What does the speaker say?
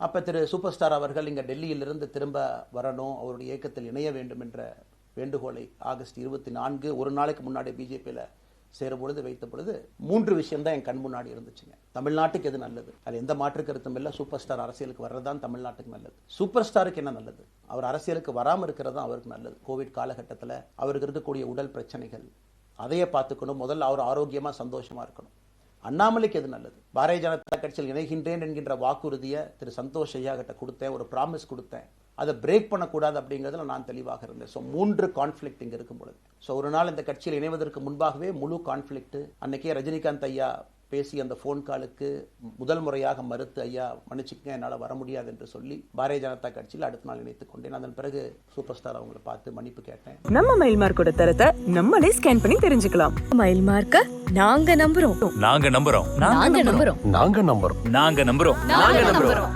அப்போ super star அவர்கள் இங்கே டெல்லியிலிருந்து திரும்ப வரணும், அவருடைய இயக்கத்தில் இணைய வேண்டும் என்ற வேண்டுகோளை ஆகஸ்ட் 24 ஒரு நாளைக்கு முன்னாடி பிஜேபியில் சேரும்பொழுது வைத்த பொழுது 3 விஷயம் தான் என் கண் முன்னாடி இருந்துச்சுங்க. தமிழ்நாட்டுக்கு எது நல்லது, அது எந்த மாற்று கருத்தும் இல்லை. சூப்பர் ஸ்டார் அரசியலுக்கு வர்றதுதான் தமிழ்நாட்டுக்கு நல்லது. சூப்பர் ஸ்டாருக்கு என்ன நல்லது, அவர் அரசியலுக்கு வராமல் இருக்கிறது தான் அவருக்கு நல்லது. கோவிட் காலகட்டத்தில் அவருக்கு இருக்கக்கூடிய உடல் பிரச்சனைகள் அதையே பார்த்துக்கணும். முதல்ல அவர் ஆரோக்கியமாக சந்தோஷமாக இருக்கணும். அண்ணாமலைக்கு எது நல்லது, பாரதிய ஜனதா கட்சியில் இணைகின்றேன் என்கின்ற வாக்குறுதியை சந்தோஷ் ஐயா கிட்ட கொடுத்தேன், ஒரு ப்ராமிஸ் கொடுத்தேன், அதை பிரேக் பண்ணக்கூடாது அப்படிங்கிறதுல நான் தெளிவாக இருந்தேன். ஸோ 3 கான்ஃப்ளிக்ட் இங்கே இருக்கும் பொழுது, ஸோ ஒரு நாள் இந்த கட்சியில் இணைவதற்கு முன்பாகவே முழு கான்ஃப்ளிக்ட். அன்னைக்கே ரஜினிகாந்த் ஐயா பேசி அந்த ஃபோன் காலுக்கு முதல் முறையாக மறுத்து, ஐயா மன்னிச்சுக்கங்க என்னால் வர முடியாது என்று சொல்லி பாரதிய ஜனதா கட்சியில் அடுத்த நாள் இணைத்துக் கொண்டேன். அதன் பிறகு சூப்பர் ஸ்டார் அவங்களை பார்த்து மன்னிப்பு கேட்டேன். நம்ம மயில் மார்க்கோட தரத்தை நம்மளே ஸ்கேன் பண்ணி தெரிஞ்சுக்கலாம். மயில் மார்க்க நாங்க நம்புறோம். நாங்க நம்புறோம். நாங்க நம்புறோம். நாங்க நம்புறோம். நாங்க நம்புறோம்.